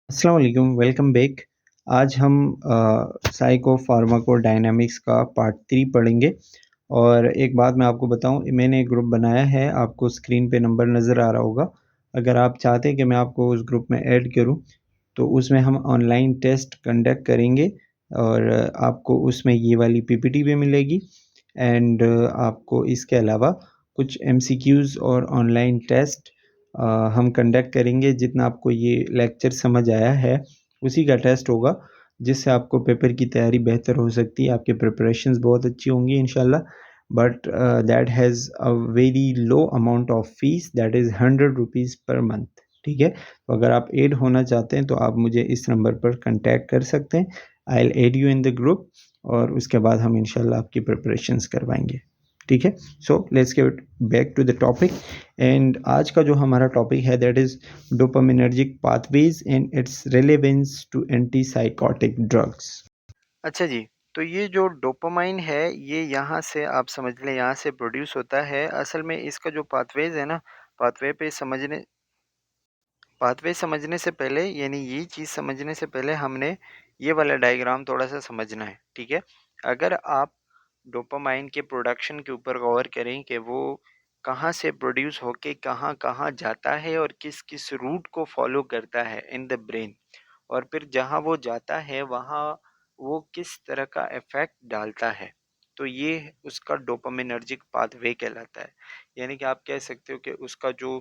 अस्सलाम वालेकुम, welcome back. आज हम साइको फार्माकोडायनामिक्स का पार्ट 3 पढ़ेंगे। और एक बात मैं आपको बताऊं, मैंने एक ग्रुप बनाया है, आपको स्क्रीन पे नंबर नज़र आ रहा होगा। अगर आप चाहते हैं कि मैं आपको उस ग्रुप में ऐड करूं तो उसमें हम ऑनलाइन टेस्ट कंडक्ट करेंगे और आपको उसमें ये वाली पीपीटी भी मिलेगी। एंड आपको इसके अलावा कुछ एमसीक्यूज़ और ऑनलाइन टेस्ट हम कंडक्ट करेंगे। जितना आपको ये लेक्चर समझ आया है उसी का टेस्ट होगा, जिससे आपको पेपर की तैयारी बेहतर हो सकती है, आपके प्रिपरेशंस बहुत अच्छी होंगी इंशाल्लाह। But that has a very low amount of fees, that is 100 rupees per month. ठीक है, तो अगर आप ऐड होना चाहते हैं तो आप मुझे इस नंबर पर कांटेक्ट कर सकते हैं। I will add you in the group और उसके बाद हम इंशाल्लाह आपकी प्रिपरेशंस करवाएंगे। ठीक है, so let's get back to the topic. And आज का जो हमारा टॉपिक है that is dopaminergic pathways and its relevance to antipsychotic drugs. अच्छा जी। तो ये जो डोपामाइन है ये यहाँ से आप समझ लें यहाँ से प्रोड्यूस होता है। असल में इसका जो पाथवेज है ना, पाथवे पे समझने पाथवे समझने से पहले यानी ये चीज़ समझने से पहले हमने ये वाला डायग्राम थोड़ा सा समझना है। ठीक है, अगर आप डोपामाइन के प्रोडक्शन के ऊपर गौर करें कि वो कहाँ से प्रोड्यूस होके कहाँ कहाँ जाता है और किस किस रूट को फॉलो करता है इन द ब्रेन, और फिर जहाँ वो जाता है वहाँ वो किस तरह का इफ़ेक्ट डालता है, तो ये उसका डोपामिनर्जिक पाथवे कहलाता है। यानी कि आप कह सकते हो कि उसका जो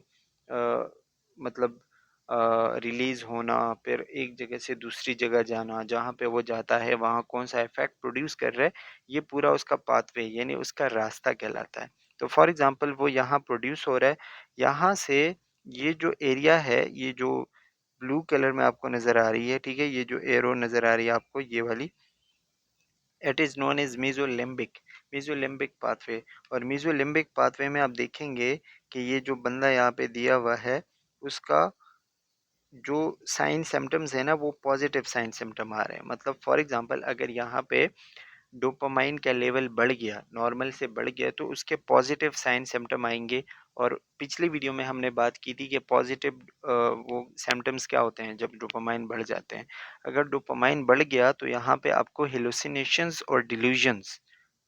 मतलब रिलीज़ होना, फिर एक जगह से दूसरी जगह जाना, जहाँ पे वो जाता है वहाँ कौन सा इफ़ेक्ट प्रोड्यूस कर रहा है, ये पूरा उसका पाथवे यानी उसका रास्ता कहलाता है। तो फॉर एग्ज़ाम्पल वो यहाँ प्रोड्यूस हो रहा है, यहाँ से ये जो एरिया है, ये जो ब्लू कलर में आपको नज़र आ रही है, ठीक है, ये जो एरो नज़र आ रही है आपको ये वाली, it is known as mesolimbic pathway. और मीजोलिम्बिक पाथवे में आप देखेंगे कि ये जो बंदा यहाँ पे दिया हुआ है उसका जो साइन सिम्टम्स है ना वो पॉजिटिव साइन सिम्टम आ रहे हैं। मतलब फॉर एग्जांपल अगर यहाँ पे डोपामाइन का लेवल बढ़ गया, नॉर्मल से बढ़ गया, तो उसके पॉजिटिव साइन सिम्टम आएंगे। और पिछली वीडियो में हमने बात की थी कि पॉजिटिव वो सिम्टम्स क्या होते हैं जब डोपामाइन बढ़ जाते हैं। अगर डोपामाइन बढ़ गया तो यहाँ पे आपको हेलुसिनेशंस और डिल्यूजन्स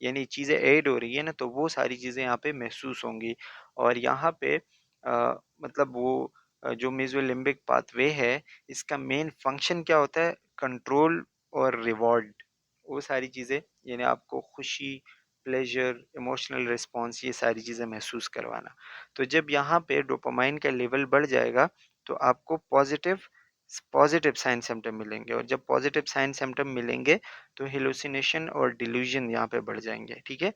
यानी चीज़ें ऐड हो रही है ना, तो वो सारी चीज़ें यहाँ पे महसूस होंगी। और यहाँ पे मतलब वो जो मेसोलिम्बिक पाथवे है इसका मेन फंक्शन क्या होता है, कंट्रोल और रिवॉर्ड, वो सारी चीज़ें यानी आपको खुशी, प्लेजर, इमोशनल रिस्पॉन्स, ये सारी चीज़ें महसूस करवाना। तो जब यहाँ पे डोपामाइन का लेवल बढ़ जाएगा तो आपको पॉजिटिव पॉजिटिव साइन सिम्टम मिलेंगे, और जब पॉजिटिव साइन सिम्टम मिलेंगे तो हेलुसिनेशन और डिल्यूजन यहाँ पे बढ़ जाएंगे। ठीक है,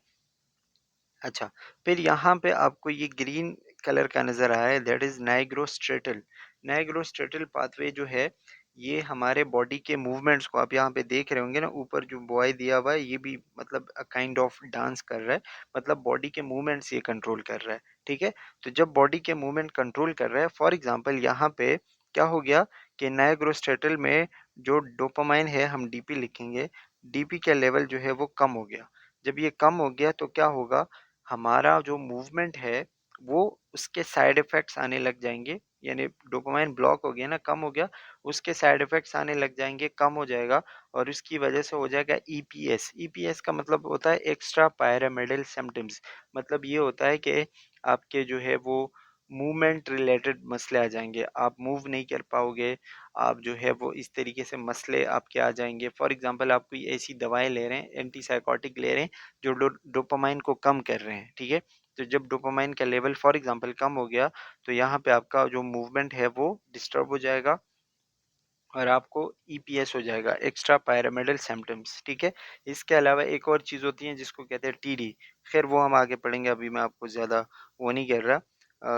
अच्छा, फिर यहाँ पे आपको ये ग्रीन कलर का नज़र आ रहा है, दैट इज़ नाइग्रोस्ट्रेटल। नाइग्रोस्ट्रेटल पाथवे जो है ये हमारे बॉडी के मूवमेंट्स को, आप यहाँ पे देख रहे होंगे ना, ऊपर जो बॉय दिया हुआ है ये भी मतलब काइंड ऑफ डांस कर रहा है, मतलब बॉडी के मूवमेंट्स ये कंट्रोल कर रहा है। ठीक है, तो जब बॉडी के मूवमेंट कंट्रोल कर रहा है, फॉर एग्जांपल यहाँ पे क्या हो गया कि नाइग्रोस्ट्रेटल में जो डोपामाइन है, हम डीपी लिखेंगे, डीपी का लेवल जो है वो कम हो गया। जब ये कम हो गया तो क्या होगा, हमारा जो मूवमेंट है वो उसके साइड इफ़ेक्ट्स आने लग जाएँगे। यानी डोपामाइन ब्लॉक हो गया ना, कम हो गया, उसके साइड इफ़ेक्ट्स आने लग जाएँगे, कम हो जाएगा, और उसकी वजह से हो जाएगा ईपीएस। ईपीएस का मतलब होता है एक्स्ट्रा पायरामिडल सिम्पटम्स। मतलब ये होता है कि आपके जो है वो मूवमेंट रिलेटेड मसले आ जाएँगे, आप मूव नहीं कर पाओगे, आप जो है वो इस तरीके से मसले आपके आ जाएँगे। फॉर एग्ज़ाम्पल आप कोई ऐसी दवाएँ ले रहे हैं, एंटीसाइकोटिक ले रहे हैं जो डोपामाइन को कम कर रहे हैं। ठीक है, तो जब डोपामाइन का लेवल फॉर एग्जांपल कम हो गया तो यहाँ पे आपका जो मूवमेंट है वो डिस्टर्ब हो जाएगा और आपको ईपीएस हो जाएगा, एक्स्ट्रा पायरामिडल सिम्टम्स। ठीक है, इसके अलावा एक और चीज़ होती है जिसको कहते हैं टीडी। खैर वो हम आगे पढ़ेंगे, अभी मैं आपको ज़्यादा वो नहीं कर रहा,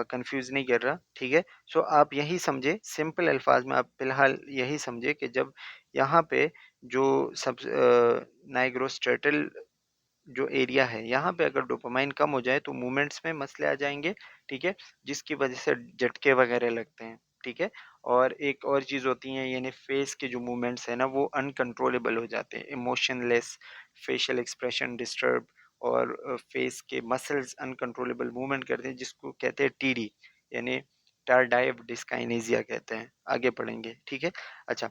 कंफ्यूज नहीं कर रहा। ठीक है, सो आप यही समझे, सिंपल अल्फाज में आप फिलहाल यही समझे कि जब यहाँ पे जो सब नाइग्रोस्ट्रेटल जो एरिया है यहाँ पे अगर डोपामाइन कम हो जाए तो मूवमेंट्स में मसले आ जाएंगे। ठीक है, जिसकी वजह से झटके वगैरह लगते हैं। ठीक है, और एक और चीज़ होती है यानी फेस के जो मूवमेंट्स है ना वो अनकंट्रोलेबल हो जाते हैं, इमोशनलेस, फेशियल एक्सप्रेशन डिस्टर्ब, और फेस के मसल्स अनकंट्रोलेबल मूवमेंट करते हैं जिसको कहते हैं टीडी। यानी टारडाइव डिस्काइनेजिया कहते हैं। आगे पढ़ेंगे, ठीक है। अच्छा,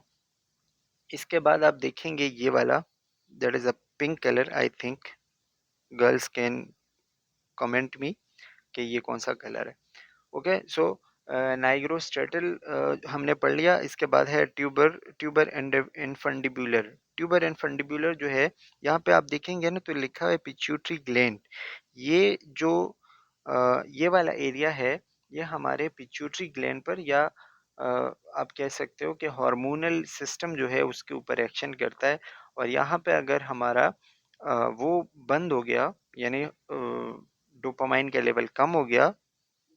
इसके बाद आप देखेंगे ये वाला, that is a pink colour. I think girls can comment me कि ये कौन सा कलर है। ओके, सो नाइग्रोस्ट्रेटल हमने पढ़ लिया। इसके बाद है tuber, tuber and infundibular. Tuber and fundibular जो है, यहाँ पे आप देखेंगे ना तो लिखा है पिट्यूटरी ग्लैंड। ये जो ये वाला एरिया है, ये हमारे पिट्यूटरी ग्लैंड पर, या आप कह सकते हो कि हार्मोनल सिस्टम जो है उसके ऊपर एक्शन करता है। और यहाँ पे अगर हमारा वो बंद हो गया, यानी डोपामाइन का लेवल कम हो गया,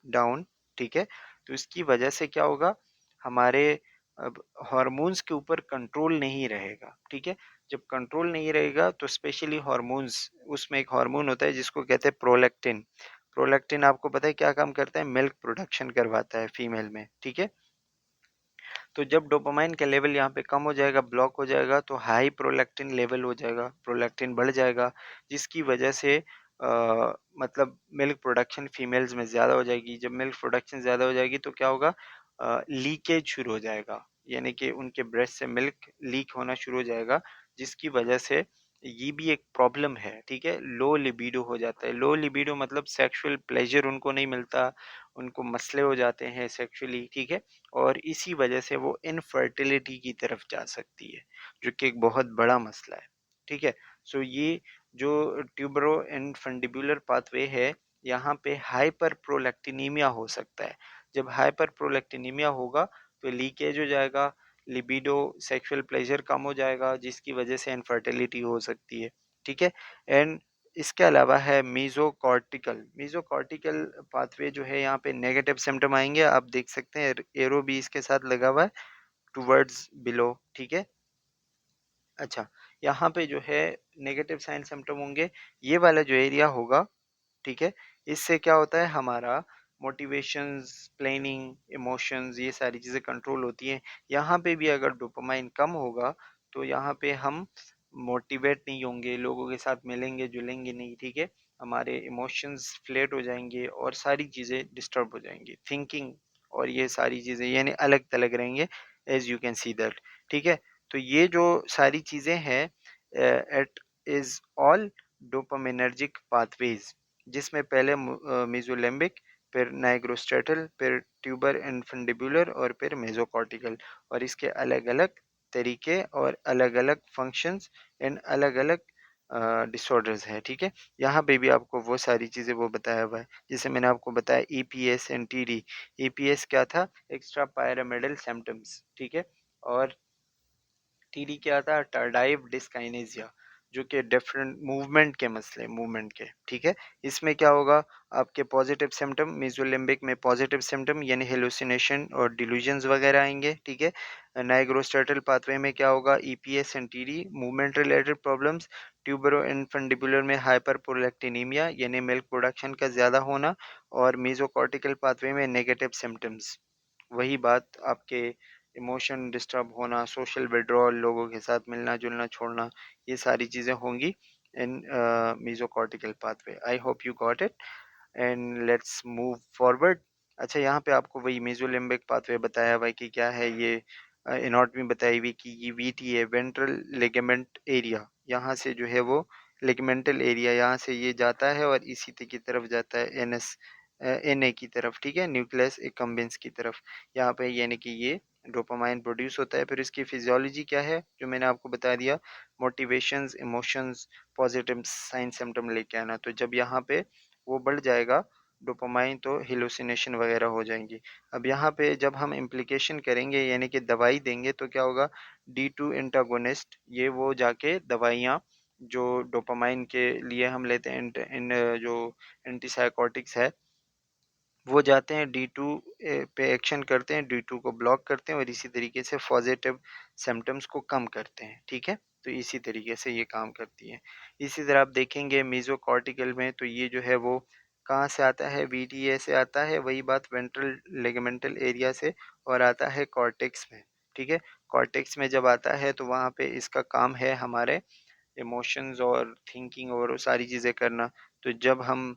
डाउन, ठीक है, तो इसकी वजह से क्या होगा, हमारे अब हार्मोन्स के ऊपर कंट्रोल नहीं रहेगा, ठीक है। जब कंट्रोल नहीं रहेगा तो स्पेशली हार्मोन्स, उसमें एक हार्मोन होता है जिसको कहते हैं प्रोलैक्टिन। प्रोलैक्टिन आपको पता है क्या काम करता है, मिल्क प्रोडक्शन करवाता है फीमेल में, ठीक है। तो जब डोपामाइन का लेवल यहाँ पे कम हो जाएगा, ब्लॉक हो जाएगा, तो हाई प्रोलैक्टिन लेवल हो जाएगा, प्रोलैक्टिन बढ़ जाएगा, जिसकी वजह से मतलब मिल्क प्रोडक्शन फीमेल्स में ज़्यादा हो जाएगी। जब मिल्क प्रोडक्शन ज़्यादा हो जाएगी तो क्या होगा, लीकेज शुरू हो जाएगा, यानी कि उनके ब्रेस्ट से मिल्क लीक होना शुरू हो जाएगा, जिसकी वजह से ये भी एक प्रॉब्लम है, ठीक है। लो लिबिडो हो जाता है। लो लिबिडो मतलब सेक्सुअल प्लेजर उनको नहीं मिलता, उनको मसले हो जाते हैं सेक्सुअली, ठीक है। और इसी वजह से वो इनफर्टिलिटी की तरफ जा सकती है, जो कि एक बहुत बड़ा मसला है, ठीक है। सो ये जो ट्यूबरो इनफंडिबुलर पाथवे है, यहाँ पे हाइपर प्रोलैक्टिनीमिया हो सकता है। जब हाइपर प्रोलैक्टिनीमिया होगा तो लीकेज हो जाएगा, लिबिडो, सेक्सुअल प्लेजर कम हो जाएगा, जिसकी वजह से इनफर्टिलिटी हो सकती है, ठीक है। एंड इसके अलावा है मीजोकॉर्टिकल। मीजोकॉर्टिकल पाथवे जो है, यहाँ पे नेगेटिव सिम्टम आएंगे, आप देख सकते हैं एरो भी इसके साथ लगा हुआ है, टूवर्ड्स बिलो, ठीक है। अच्छा, यहाँ पे जो है नेगेटिव साइन सिम्टम होंगे, ये वाला जो एरिया होगा, ठीक है। इससे क्या होता है, हमारा मोटिवेशंस, प्लानिंग, इमोशंस, ये सारी चीज़ें कंट्रोल होती हैं। यहाँ पे भी अगर डोपामाइन कम होगा तो यहाँ पे हम मोटिवेट नहीं होंगे, लोगों के साथ मिलेंगे जुलेंगे नहीं, ठीक है। हमारे इमोशंस फ्लेट हो जाएंगे और सारी चीज़ें डिस्टर्ब हो जाएंगी, थिंकिंग और ये सारी चीज़ें यानी अलग थलग रहेंगे, as you can see that, ठीक है। तो ये जो सारी चीज़ें हैं, it is all dopaminergic pathways, जिसमें पहले मेसोलिम्बिक, फिर नाइग्रोस्ट्रेटल, फिर ट्यूबर इनफंडिबुलर और फिर मेसोकॉर्टिकल। और इसके अलग अलग तरीके और अलग अलग फंक्शंस एंड अलग अलग डिसऑर्डर्स हैं, ठीक है। यहाँ पे भी आपको वो सारी चीज़ें वो बताया हुआ है, जैसे मैंने आपको बताया ईपीएस एंड टीडी। ईपीएस क्या था, एक्स्ट्रा पायरामिडल सिम्टम्स, ठीक है। और टीडी क्या था, टार्डाइव डिस्काइनेजिया, जो कि डिफरेंट मूवमेंट के मसले, मूवमेंट के, ठीक है। इसमें क्या होगा, आपके पॉजिटिव सिम्टम, मेसोलिम्बिक में पॉजिटिव सिम्टम यानी हेलुसिनेशन और डिल्यूजन्स वगैरह आएंगे, ठीक है। नाइग्रोस्ट्रेटल पाथवे में क्या होगा, EPS and TD, movement related problems. Tubero infundibular में हाइपरप्रोलैक्टिनीमिया यानी मिल्क प्रोडक्शन का ज़्यादा होना। और मेसोकॉर्टिकल पाथवे में नेगेटिव सिम्टम्स, वही बात, आपके इमोशन डिस्टर्ब होना, सोशल विड्रॉल, लोगों के साथ मिलना जुलना छोड़ना, ये सारी चीज़ें होंगी इन mesocortical pathway. I hope you got it and let's move forward. अच्छा, यहाँ पे आपको वही मेसोलिम्बिक पाथवे बताया हुआ है कि क्या है ये, एनाटॉमी बताई हुई कि ये वीटी है, वेंट्रल लिगामेंट एरिया, यहाँ से जो है वो लिगामेंटल एरिया, यहाँ से ये जाता है और इसी की तरफ जाता है एनएस, एनए की तरफ, ठीक है, न्यूक्लियस एक्कम्बेंस की तरफ। यहाँ पे यानी कि ये डोपामाइन प्रोड्यूस होता है। फिर इसकी फिजियोलॉजी क्या है, जो मैंने आपको बता दिया, motivations, emotions, positive sign symptom लेके आना। तो जब यहाँ पे वो बढ़ जाएगा डोपामाइन, तो हिलुसिनेशन वगैरह हो जाएंगी। अब यहाँ पे जब हम इम्प्लीकेशन करेंगे यानी कि दवाई देंगे तो क्या होगा, D2 एंटागोनिस्ट, ये वो जाके दवाइयाँ जो डोपामाइन के लिए हम लेते हैं, इन जो एंटीसाइकोटिक्स है, वो जाते हैं D2 पे एक्शन करते हैं, D2 को ब्लॉक करते हैं और इसी तरीके से पॉजिटिव सिम्टम्स को कम करते हैं, ठीक है। तो इसी तरीके से ये काम करती है। इसी तरह आप देखेंगे मेसोकॉर्टिकल में, तो ये जो है वो कहाँ से आता है, VTA से आता है, वही बात वेंट्रल लिगामेंटल एरिया से, और आता है कॉर्टेक्स में, ठीक है। कॉर्टेक्स में जब आता है तो वहाँ पे इसका काम है हमारे इमोशंस और थिंकिंग और वो सारी चीज़ें करना। तो जब हम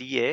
DA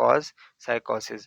cause psychosis.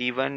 D1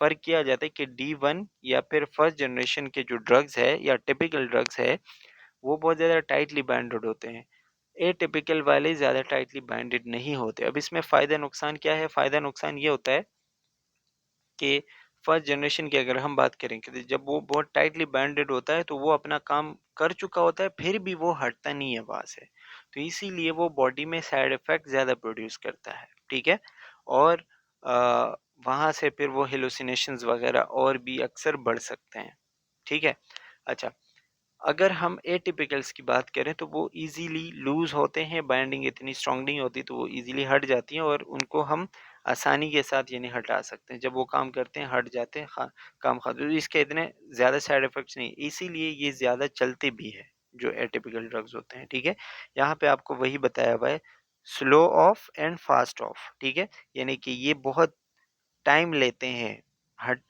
फ़र्क किया जाता है कि D1 या फिर फर्स्ट जनरेशन के जो ड्रग्स है या टिपिकल ड्रग्स है, वो बहुत ज़्यादा टाइटली बाइंडेड होते हैं। एटिपिकल वाले ज़्यादा टाइटली बाइंडेड नहीं होते। अब इसमें फ़ायदा नुकसान क्या है? फ़ायदा नुकसान ये होता है कि फर्स्ट जनरेशन की अगर हम बात करें कि जब वो बहुत टाइटली बाइंडेड होता है तो वो अपना काम कर चुका होता है, फिर भी वो हटता नहीं है वहाँ से। तो इसीलिए वो बॉडी में साइड इफ़ेक्ट ज़्यादा प्रोड्यूस करता है, ठीक है? और वहाँ से फिर वो हेलुसिनेशंस वगैरह और भी अक्सर बढ़ सकते हैं, ठीक है? अच्छा, अगर हम एटिपिकल्स की बात करें तो वो इजीली लूज होते हैं, बाइंडिंग इतनी स्ट्रांग नहीं होती तो वो इजीली हट जाती हैं और उनको हम आसानी के साथ यानी हटा सकते हैं। जब वो काम करते हैं हट जाते हैं, काम खा तो इसके इतने ज़्यादा साइड इफ़ेक्ट्स नहीं, इसीलिए ये ज़्यादा चलते भी है जो एटिपिकल ड्रग्स होते हैं, ठीक है? यहाँ पे आपको वही बताया हुआ है, slow of and fast of, ठीक है? यानी कि ये बहुत टाइम लेते हैं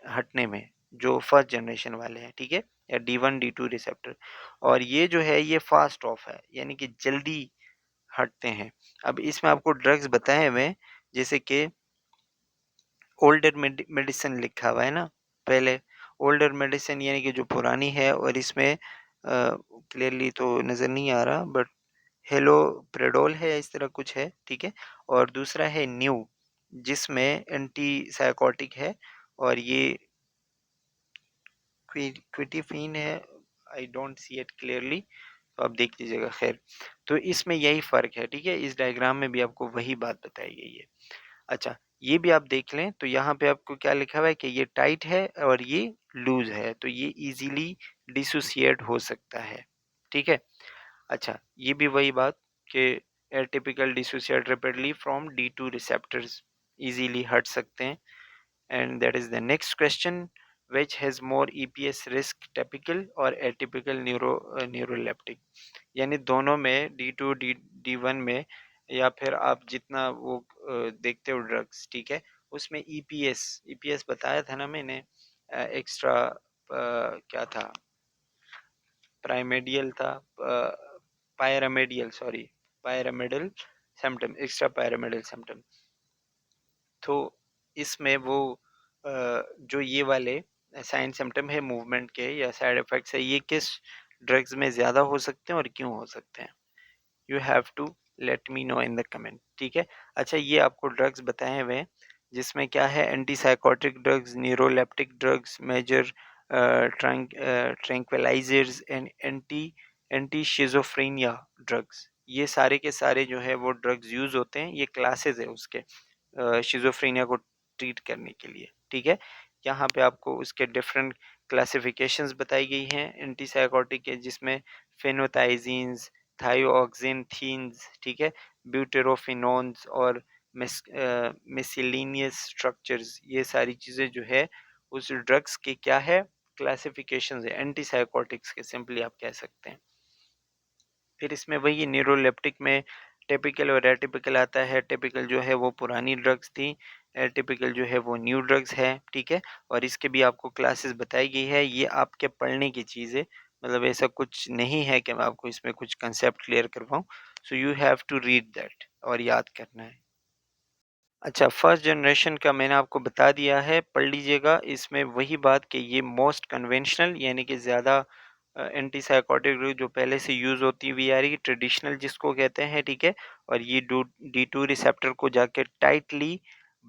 हटने में, जो फर्स्ट जनरेशन वाले हैं, ठीक है? या D1 D2 रिसेप्टर, और ये जो है ये फास्ट ऑफ है, यानी कि जल्दी हटते हैं। अब इसमें आपको ड्रग्स बताए हुए हैं, जैसे कि ओल्डर मेडिसिन लिखा हुआ है ना पहले, ओल्डर मेडिसिन यानी कि जो पुरानी है, और इसमें क्लियरली तो नज़र नहीं आ रहा, बट हेलोप्रेडोल है, इस तरह कुछ है, ठीक है? और दूसरा है न्यू, जिसमें एंटी साइकोटिक है, और ये क्विटिफिन है, I don't see it clearly, तो आप देख लीजिएगा। खैर, तो इसमें यही फ़र्क है, ठीक है? इस डायग्राम में भी आपको वही बात बताई गई है। अच्छा, ये भी आप देख लें तो यहाँ पे आपको क्या लिखा हुआ है कि ये टाइट है और ये लूज़ है, तो ये ईज़िली डिसोसिएट हो सकता है, ठीक है? अच्छा, ये भी वही बात कि atypical dissociate rapidly from D2 receptors, easily हट सकते हैं। And that is the next question, which has more EPS risk, typical और atypical neuroleptic? यानी दोनों में D2 D1 में, या फिर आप जितना वो देखते हो ड्रग्स, ठीक है, उसमें EPS बताया था ना मैंने, एक्स्ट्रा क्या था, प्राइमेडियल था, पायरामेडियल, सॉरी, पायरामेडल सिम्टम, एक्स्ट्रा पायरामेडल सिम्टम। तो इसमें वो जो ये वाले साइन सिम्टम है मूवमेंट के या साइड इफ़ेक्ट्स है, ये किस ड्रग्स में ज़्यादा हो सकते हैं और क्यों हो सकते हैं? You have to let me know in the comment, ठीक है? अच्छा, ये आपको ड्रग्स बताए हुए हैं, जिसमें क्या है, antipsychotic drugs, neuroleptic drugs, major tranquillisers and anti schizophrenia drugs, ये सारे के सारे जो है वो ड्रग्स यूज़ होते हैं, ये क्लासेस है उसके शिज़ोफ्रेनिया को ट्रीट करने के लिए, ठीक है? यहाँ पे आपको उसके डिफरेंट क्लासिफिकेशंस बताई गई हैं एंटीसाइकोटिक के, जिसमें फेनोथाइजीन्स, थायोक्सिनथीन्स, ठीक है? ब्यूटेरोफिनोन्स और मिससेलेनियस स्ट्रक्चर्स, ये सारी चीज़ें जो है उस ड्रग्स की क्या है, क्लासिफिकेशंस है एंटीसाइकोटिक्स के, सिंपली आप कह सकते हैं। फिर इसमें वही न्यूरोलेप्टिक में टिपिकल और एटिपिकल आता है। टिपिकल जो है वो पुरानी ड्रग्स थी, एटिपिकल जो है वो न्यू ड्रग्स है, ठीक है? और इसके भी आपको क्लासेस बताई गई है, ये आपके पढ़ने की चीज़ है, मतलब ऐसा कुछ नहीं है कि मैं आपको इसमें कुछ कंसेप्ट क्लियर करवाऊँ। So you have to read that और याद करना है। अच्छा, फर्स्ट जनरेशन का मैंने आपको बता दिया है, पढ़ लीजिएगा। इसमें वही बात कि ये मोस्ट कन्वेंशनल यानी कि ज़्यादा एंटीसाइकोटिक ड्रग जो पहले से यूज़ होती हुई आ रही है, ट्रेडिशनल जिसको कहते हैं, ठीक है? और ये D2 रिसेप्टर को जाके टाइटली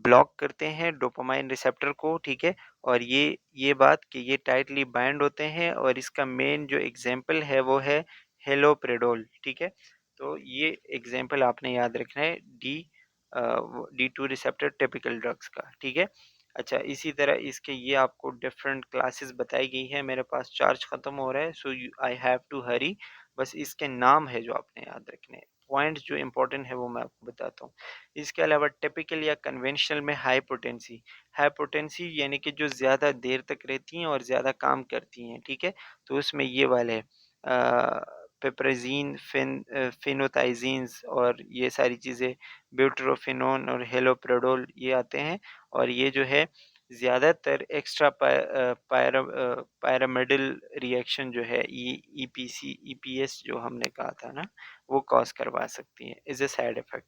ब्लॉक करते हैं, डोपामाइन रिसेप्टर को, ठीक है? और ये बात कि ये टाइटली बाइंड होते हैं, और इसका मेन जो एग्ज़ाम्पल है वो है हेलोप्रेडोल, ठीक है? तो ये एग्ज़ाम्पल आपने याद रखना है, D2 रिसेप्टर टिपिकल ड्रग्स का, ठीक है? अच्छा, इसी तरह इसके ये आपको डिफरेंट क्लासेस बताई गई है। मेरे पास चार्ज ख़त्म हो रहा है, सो आई हैव टू हरी। बस इसके नाम है जो आपने याद रखने हैं, पॉइंट्स जो इंपॉर्टेंट है वो मैं आपको बताता हूँ। इसके अलावा टिपिकल या कन्वेंशनल में हाई पोटेंसी यानी कि जो ज़्यादा देर तक रहती हैं और ज़्यादा काम करती हैं, ठीक है? तो उसमें ये वाले पेप्राज़ीन, फेनोथाइज़ीन्स और ये सारी चीज़ें, ब्यूटरोफिनोन और हेलोप्रेडोल, ये आते हैं। और ये जो है ज़्यादातर एक्स्ट्रा पायरामिडल रिएक्शन जो है, EPS जो हमने कहा था ना, वो कॉज़ करवा सकती है as a side effect.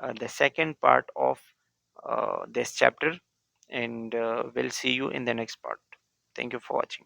the second part of this chapter, and we'll see you in the next part. Thank you for watching.